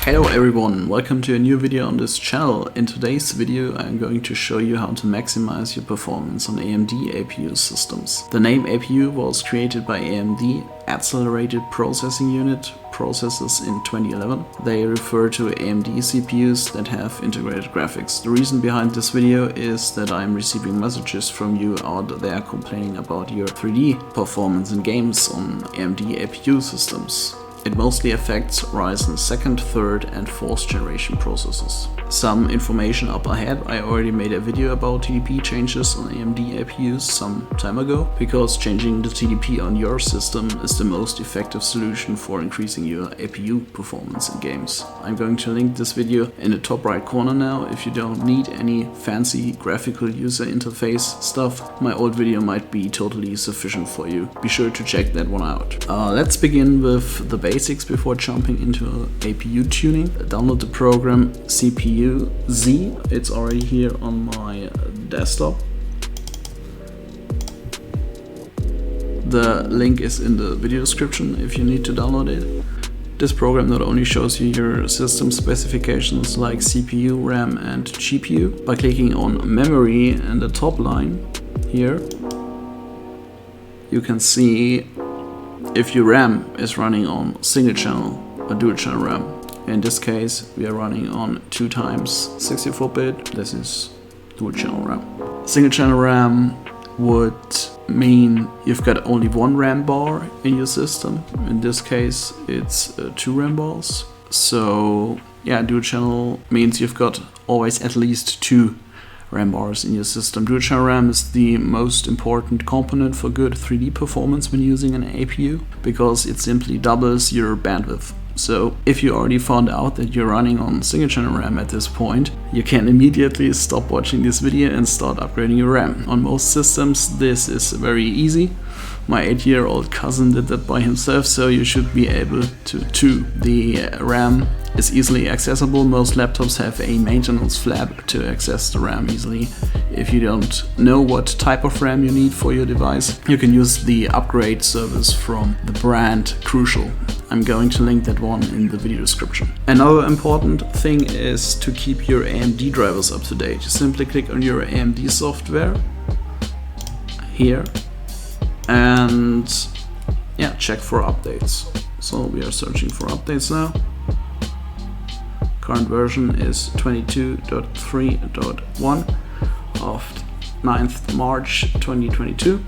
Hello everyone, welcome to a new video on this channel. In today's video I'm going to show you how to maximize your performance on AMD APU systems. The name APU was created by AMD Accelerated Processing Unit processors in 2011. They refer to AMD CPUs that have integrated graphics. The reason behind this video is that I'm receiving messages from you out there complaining about your 3D performance in games on AMD APU systems. It mostly affects Ryzen 2nd, 3rd and 4th generation processors. Some information up ahead, I already made a video about TDP changes on AMD APUs some time ago, because changing the TDP on your system is the most effective solution for increasing your APU performance in games. I'm going to link this video in the top right corner now. If you don't need any fancy graphical user interface stuff, my old video might be totally sufficient for you. Be sure to check that one out. Let's begin with the basics before jumping into APU tuning. Download the program CPU Z. It's already here on my desktop. The link is in the video description if you need to download it. This program not only shows you your system specifications like CPU, RAM and GPU. By clicking on memory in the top line here, you can see if your RAM is running on single channel or dual channel RAM. In this case, we are running on 2 times 64-bit. This is dual channel RAM. Single channel RAM would mean you've got only one RAM bar in your system. In this case, it's 2 RAM bars. So yeah, dual channel means you've got always at least 2 RAM bars in your system. Dual channel RAM is the most important component for good 3D performance when using an APU, because it simply doubles your bandwidth. So if you already found out that you're running on single channel RAM at this point, you can immediately stop watching this video and start upgrading your RAM. On most systems this is very easy. My 8-year-old cousin did that by himself, so you should be able to too. The RAM is easily accessible. Most laptops have a maintenance flap to access the RAM easily. If you don't know what type of RAM you need for your device, you can use the upgrade service from the brand Crucial. I'm going to link that one in the video description. Another important thing is to keep your AMD drivers up to date. Simply click on your AMD software here and yeah, check for updates. So we are searching for updates now. Current version is 22.3.1 of 9th March 2022.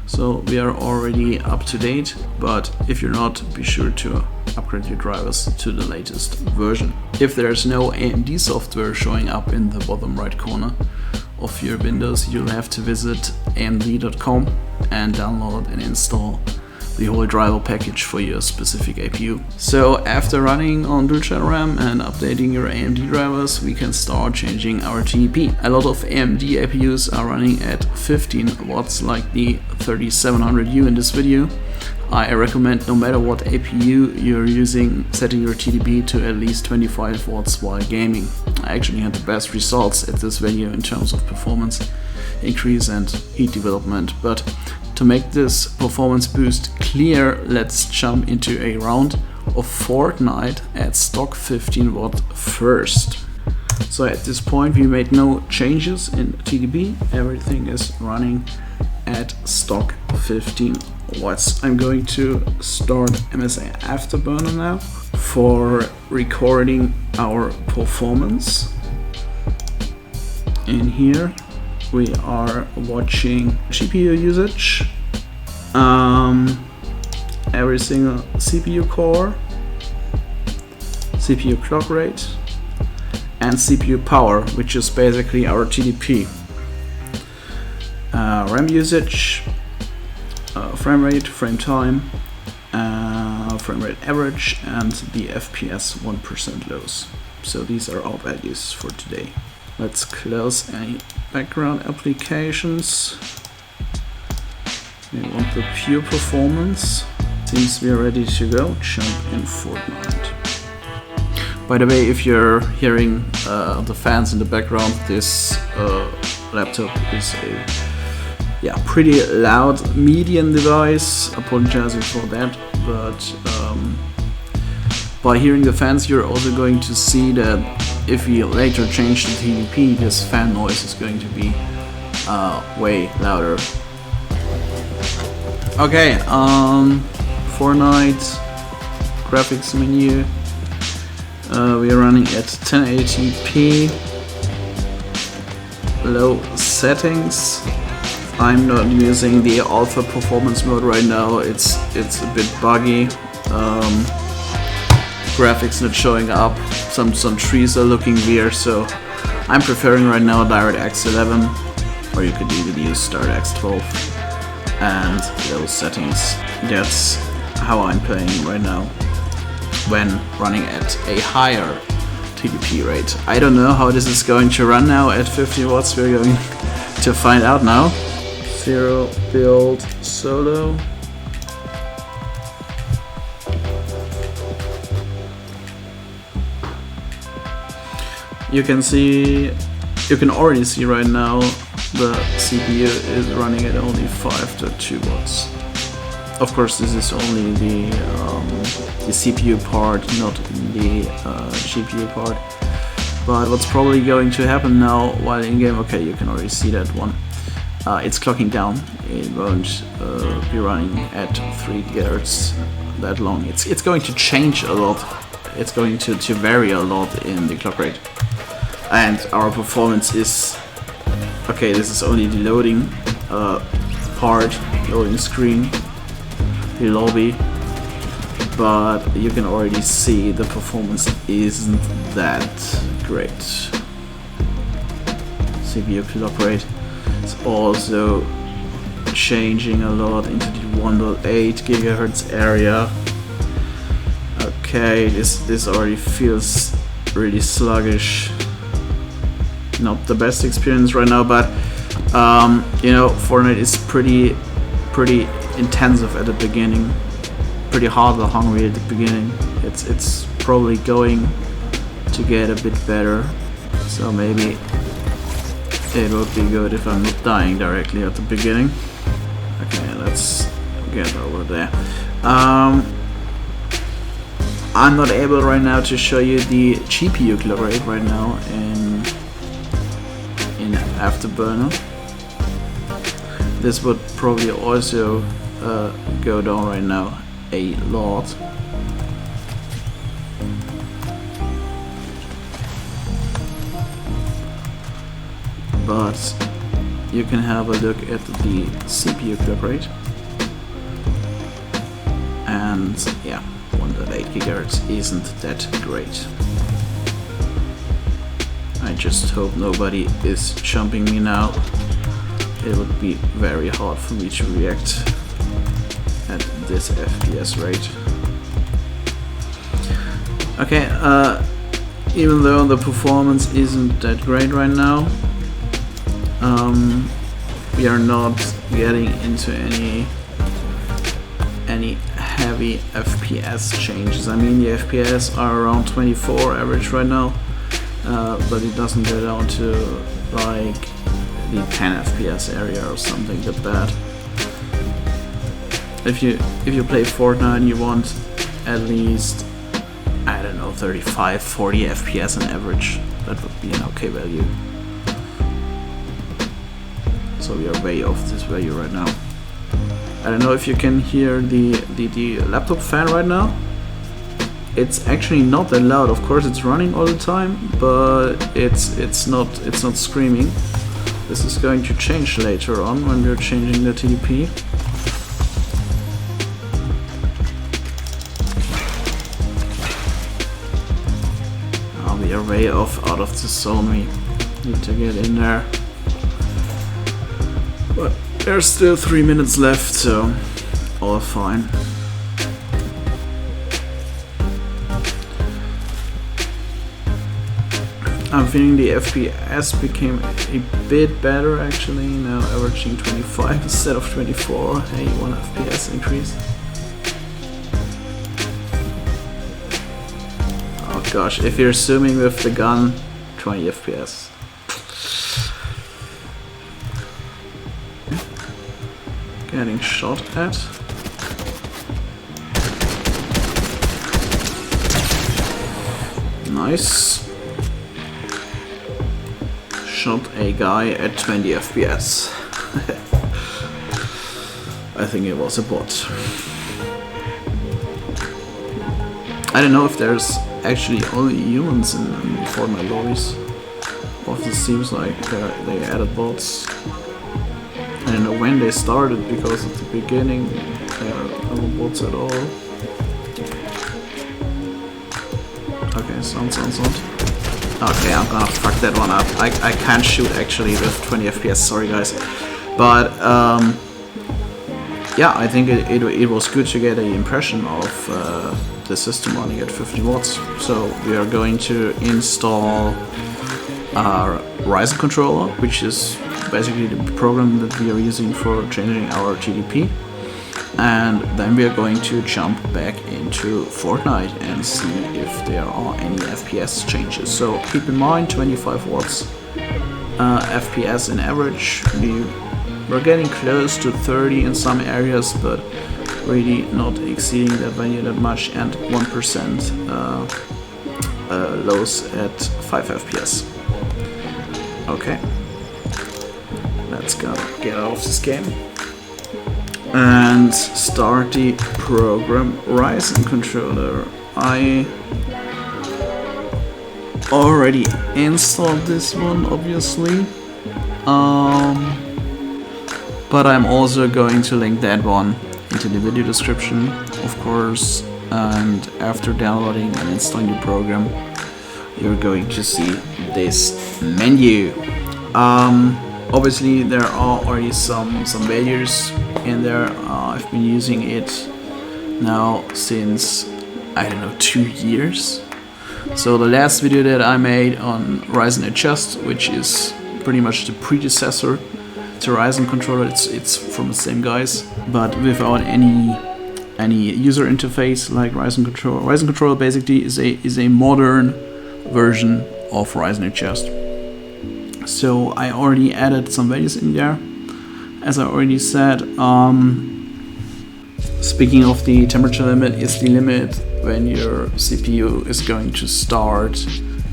So we are already up to date, but if you're not, be sure to upgrade your drivers to the latest version. If there's no AMD software showing up in the bottom right corner of your Windows, you'll have to visit amd.com and download and install the whole driver package for your specific APU. So after running on dual channel RAM and updating your AMD drivers, we can start changing our TDP. A lot of AMD APUs are running at 15 watts like the 3700U in this video. I recommend, no matter what APU you're using, setting your TDP to at least 25 watts while gaming. I actually had the best results at this value in terms of performance increase and heat development. But to make this performance boost clear, let's jump into a round of Fortnite at stock 15 watt first. So at this point we made no changes in TDP, everything is running at stock 15 watts. I'm going to start MSI Afterburner now for recording our performance. In here we are watching GPU usage, every single CPU core, CPU clock rate, and CPU power, which is basically our TDP. RAM usage, frame rate, frame time, frame rate average, and the FPS 1% lows. So these are our values for today. Let's close any background applications. We want the pure performance. Seems we are ready to go. Jump in Fortnite. By the way, if you're hearing the fans in the background, this laptop is a pretty loud medium device. Apologizing for that, but By hearing the fans, you're also going to see that if we later change the TDP, this fan noise is going to be way louder. Okay, Fortnite graphics menu. We are running at 1080p, low settings. I'm not using the alpha performance mode right now. It's a bit buggy. Graphics not showing up. Some trees are looking weird, so I'm preferring right now DirectX 11, or you could even use DirectX 12 and those settings. That's how I'm playing right now when running at a higher TDP rate. I don't know how this is going to run now at 50 watts. We're going to find out now. 0 build solo. You can already see right now the CPU is running at only 5.2 watts. Of course, this is only the CPU part, not the GPU part. But what's probably going to happen now while in game, okay, you can already see that one. It's clocking down. It won't be running at 3 GHz that long. It's going to change a lot. It's going to vary a lot in the clock rate. And our performance is okay. This is only the loading part, loading screen, the lobby, but you can already see the performance isn't that great. CPU clock rate is also changing a lot into the 1.8 GHz area. Okay, this already feels really sluggish. Not the best experience right now, but you know, Fortnite is pretty intensive at the beginning, pretty hard and hungry at the beginning. It's probably going to get a bit better, so maybe it would be good if I'm not dying directly at the beginning. Okay, let's get over there. I'm not able right now to show you the GPU clock rate right now in Afterburner. This would probably also go down right now a lot. But you can have a look at the CPU clock rate, and yeah, 1.8 GHz isn't that great. I just hope nobody is jumping me now. It would be very hard for me to react at this FPS rate. Okay, even though the performance isn't that great right now, we are not getting into any heavy FPS changes. I mean, the FPS are around 24 average right now. But it doesn't go down to like the 10 FPS area or something that bad. If you play Fortnite, you want at least, I don't know, 35-40 FPS on average. That would be an okay value. So we are way off this value right now. I don't know if you can hear the laptop fan right now. It's actually not that loud. Of course, it's running all the time, but it's not screaming. This is going to change later on when we're changing the TDP. We are way off out of the zone. We need to get in there. But there's still 3 minutes left, so all fine. I'm feeling the FPS became a bit better actually, now averaging 25 instead of 24. Hey, 1 FPS increase. Oh gosh, if you're zooming with the gun, 20 FPS. Getting shot at. Nice. Shot a guy at 20 FPS. I think it was a bot. I don't know if there's actually only humans in Fortnite lobbies. Often seems like they added bots. I don't know when they started, because at the beginning there are no bots at all. Okay, sound. Okay, I'm gonna fuck that one up. I can't shoot actually with 20 FPS, sorry guys. But yeah, I think it was good to get an impression of the system running at 50 watts. So we are going to install our Ryzen Controller, which is basically the program that we are using for changing our TDP. And then we are going to jump back into Fortnite and see if there are any FPS changes. So keep in mind 25 watts FPS in average. We're getting close to 30 in some areas, but really not exceeding that value that much, and 1% lows at 5 FPS. Okay, let's go get out of this game and start the program Ryzen Controller. I already installed this one, obviously, but I'm also going to link that one into the video description, of course. And after downloading and installing the program, you're going to see this menu. Obviously there are already some values in there. I've been using it now since, I don't know, 2 years. So the last video that I made on Ryzen Adjust, which is pretty much the predecessor to Ryzen Controller, it's from the same guys, but without any user interface like Ryzen Controller. Ryzen Controller basically is a modern version of Ryzen Adjust. So I already added some values in there, as I already said. Speaking of the temperature limit, is the limit when your CPU is going to start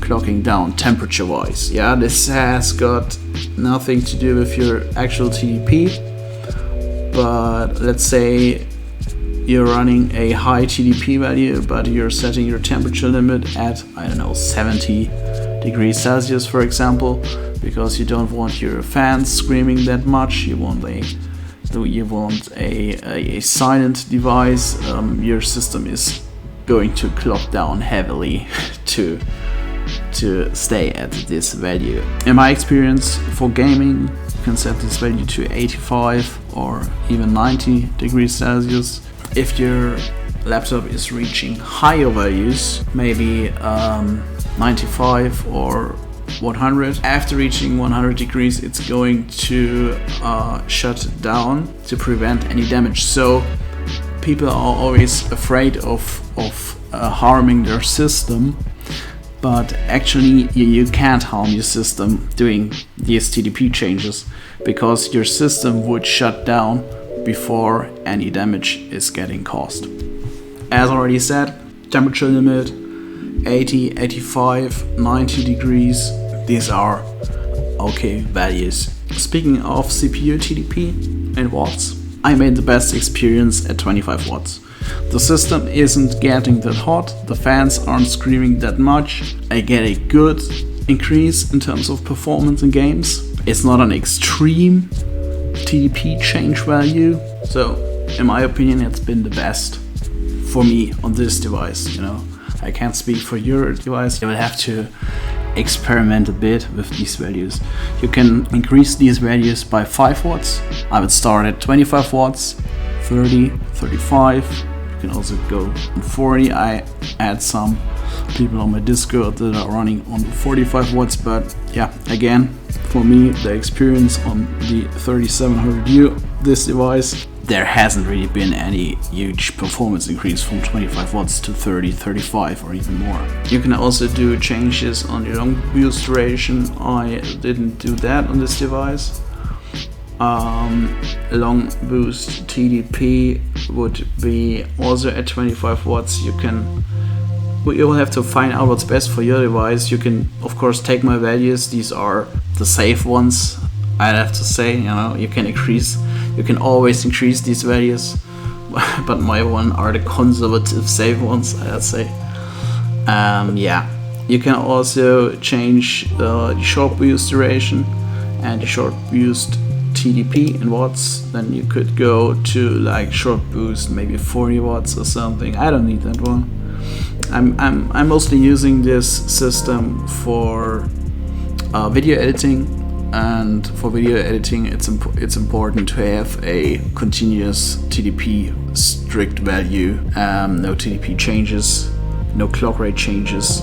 clocking down temperature wise. Yeah, this has got nothing to do with your actual TDP, but let's say you're running a high TDP value, but you're setting your temperature limit at, I don't know, 70 degrees Celsius, for example, because you don't want your fans screaming that much. You want a silent device. Your system is going to clock down heavily to stay at this value. In my experience, for gaming, you can set this value to 85 or even 90 degrees Celsius. If your laptop is reaching higher values, maybe 95 or 100, after reaching 100 degrees, it's going to shut down to prevent any damage. So people are always afraid of harming their system, but actually you can't harm your system doing these TDP changes, because your system would shut down before any damage is getting caused. As already said, temperature limit 80, 85, 90 degrees. These are okay values. Speaking of CPU TDP and watts, I made the best experience at 25 watts. The system isn't getting that hot, the fans aren't screaming that much. I get a good increase in terms of performance in games. It's not an extreme TDP change value, so in my opinion it's been the best for me on this device. You know, I can't speak for your device. You will have to experiment a bit with these values. You can increase these values by 5 watts. I would start at 25 watts, 30, 35. You can also go on 40. I add some people on my Discord that are running on 45 watts, but yeah, again, for me, the experience on the 3700U, this device, there hasn't really been any huge performance increase from 25 watts to 30, 35 or even more. You can also do changes on the long boost duration. I didn't do that on this device. Long boost TDP would be also at 25 watts. You can you will have to find out what's best for your device. You can, of course, take my values. These are the safe ones, I'd have to say. You can always increase these values, but my one are the conservative safe ones, I'd say. Yeah, you can also change the short boost duration and the short boost TDP in watts. Then you could go to like short boost, maybe 40 watts or something. I don't need that one. I'm mostly using this system for video editing, and for video editing it's important to have a continuous TDP strict value, no TDP changes, no clock rate changes.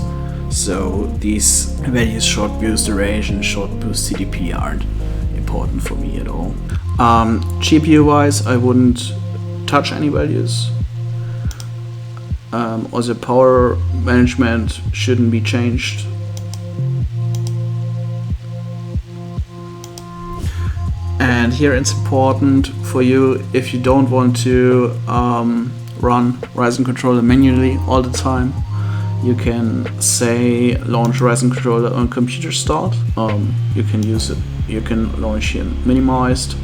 So these values, short boost duration, short boost TDP, aren't important for me at all. GPU wise, I wouldn't touch any values. Also power management shouldn't be changed. And here it's important for you, if you don't want to run Ryzen Controller manually all the time, you can say launch Ryzen Controller on computer start. You can use it. You can launch it minimized.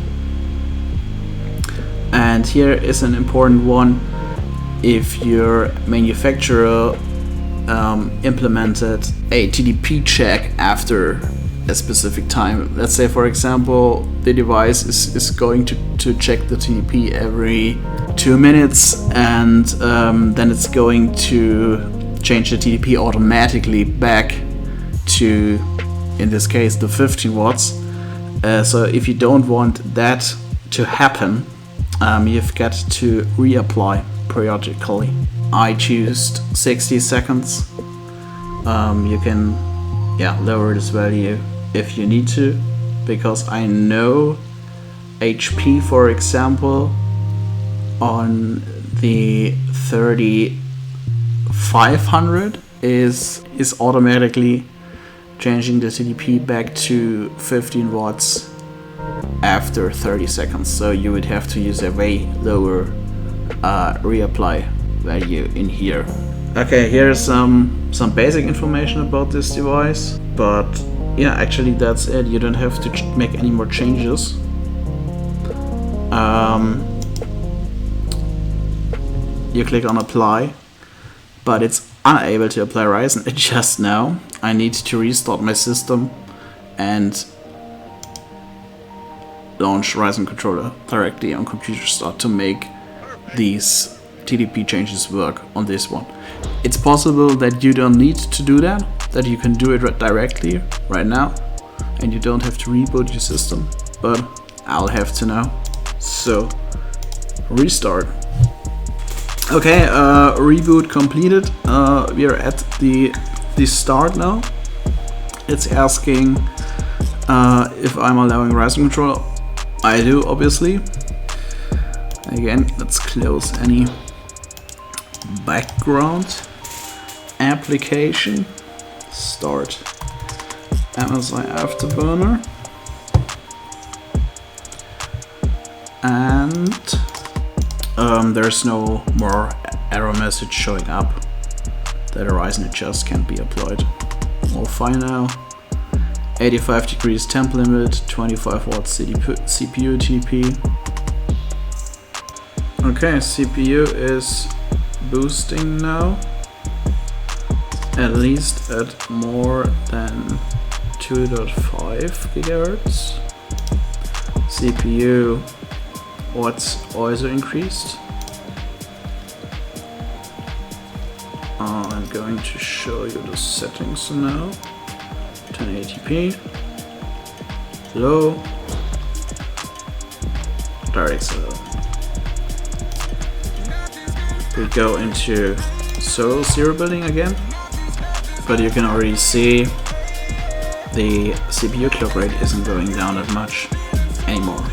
And here is an important one. If your manufacturer implemented a TDP check after a specific time. Let's say, for example, the device is going to check the TDP every 2 minutes, and then it's going to change the TDP automatically back to, in this case, the 15 watts. So if you don't want that to happen, you've got to reapply periodically. I choose 60 seconds. You can lower this value if you need to, because I know HP, for example, on the 3500 is automatically changing the TDP back to 15 watts after 30 seconds. So you would have to use a way lower reapply value in here. Okay, here's some basic information about this device, but yeah, actually that's it. You don't have to make any more changes. You click on apply, but it's unable to apply Ryzen just now. I need to restart my system and launch Ryzen Controller directly on computer start to make these TDP changes work on this one. It's possible that you don't need to do that you can do it directly right now and you don't have to reboot your system, but I'll have to know. So restart. Okay, reboot completed. We are at the start now. It's asking if I'm allowing Ryzen Controller. I do, obviously. Again, let's close any background application. Start MSI Afterburner. And there's no more error message showing up that a Ryzen adjust can't be applied. All fine now. 85 degrees temp limit, 25 watts CPU TDP. Okay, CPU is boosting now, at least at more than 2.5 gigahertz. CPU watts also increased. I'm going to show you the settings now. 1080p, low, direct slow. We go into serial building again, but you can already see the CPU clock rate isn't going down that much anymore.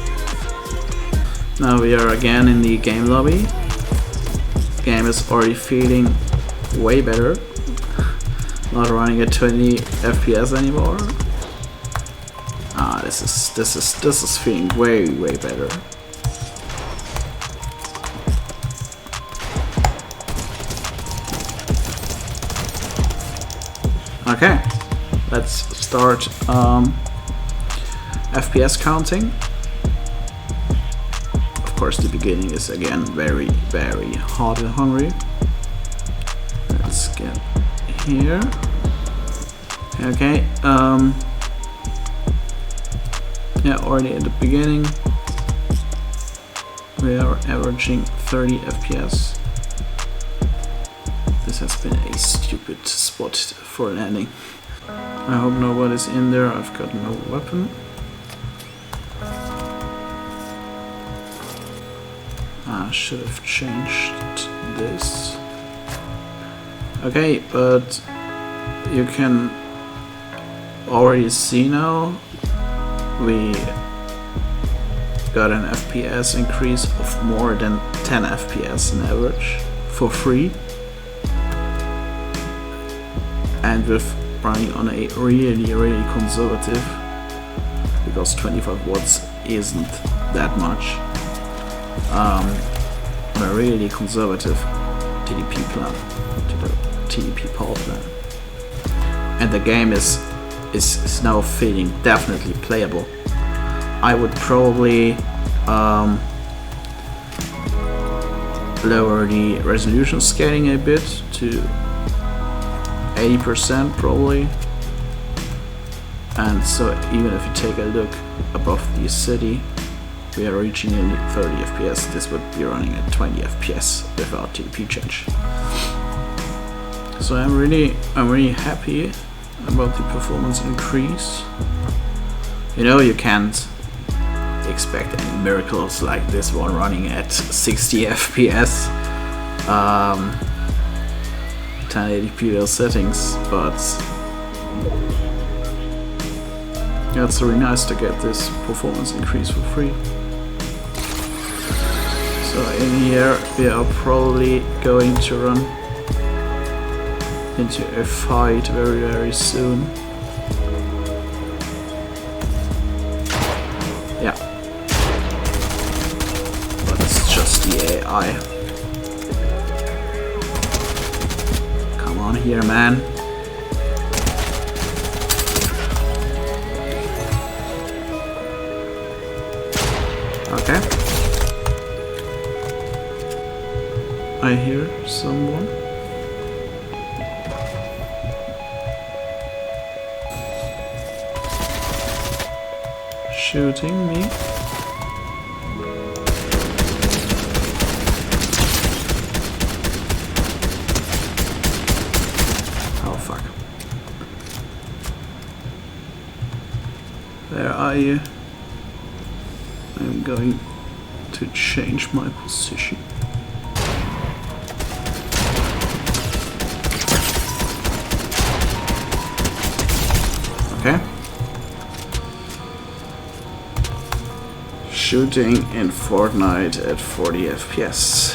Now we are again in the game lobby. Game is already feeling way better. Not running at 20 FPS anymore. This is feeling way better. Okay, let's start FPS counting. Of course, the beginning is again very, very hot and hungry. Let's get here. Okay, yeah, already at the beginning we are averaging 30 FPS. This has been a stupid spot for landing. I hope nobody's in there. I've got no weapon. I should have changed this. Okay, but you can already see now we got an FPS increase of more than 10 FPS on average for free, and with running on a really conservative, because 25 watts isn't that much, on a really conservative TDP plan, to the TDP power plan, and the game is now feeling definitely playable. I would probably lower the resolution scaling a bit to 80% probably, and so even if you take a look above the city, we are reaching nearly 30 FPS. This would be running at 20 FPS without TDP change. So I'm really happy about the performance increase. You know, you can't expect any miracles like this one running at 60 FPS, 1080p settings, but yeah, it's really nice to get this performance increase for free. So in here we are probably going to run into a fight very soon. Yeah, but it's just the AI. Come on here, man. Okay, I hear someone. Shooting me. Oh fuck. Where are you? I'm going to change my position. Okay. Shooting in Fortnite at 40 FPS.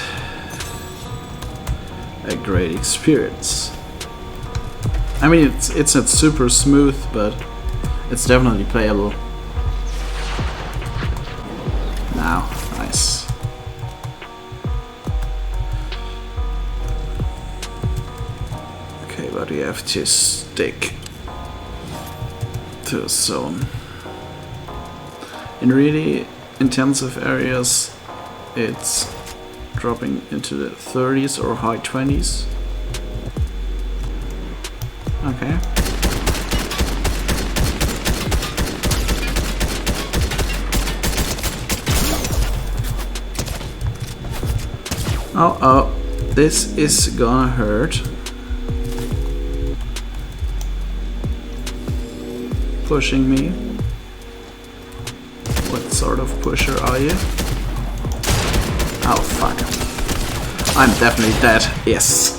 A great experience. I mean, it's not super smooth, but it's definitely playable. Now, nice. Okay, but we have to stick to a zone. In really intensive areas, it's dropping into the 30s or high 20s. Okay. Oh, this is gonna hurt. Pushing me. What sort of pusher are you? Oh fuck. I'm definitely dead. Yes.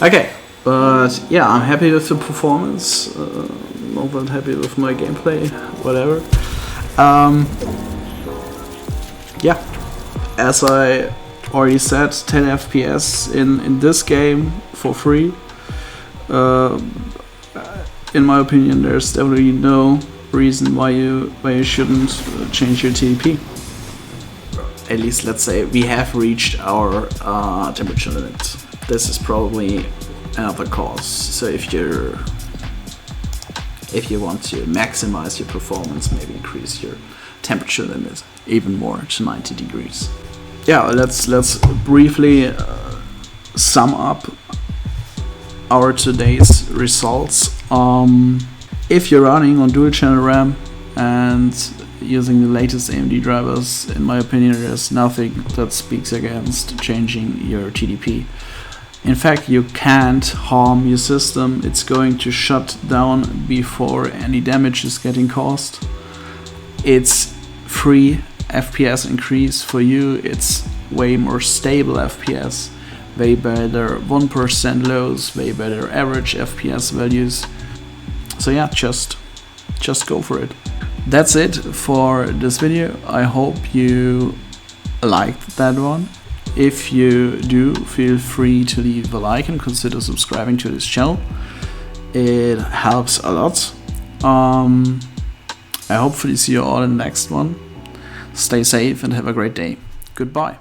Okay, but yeah, I'm happy with the performance. Not that happy with my gameplay. Whatever. Yeah, as I already said, 10 FPS in this game for free. In my opinion, there's definitely no reason why you shouldn't change your TDP. At least, let's say we have reached our temperature limit. This is probably other cores. So if you want to maximize your performance, maybe increase your temperature limit even more to 90 degrees. Yeah, let's briefly sum up our today's results. If you're running on dual channel RAM and using the latest AMD drivers, in my opinion, there's nothing that speaks against changing your TDP. In fact, you can't harm your system. It's going to shut down before any damage is getting caused. It's free FPS increase for you. It's way more stable FPS, way better 1% lows, way better average FPS values. So yeah, just go for it. That's it for this video. I hope you liked that one. If you do, feel free to leave a like and consider subscribing to this channel. It helps a lot. I hopefully see you all in the next one. Stay safe and have a great day. Goodbye.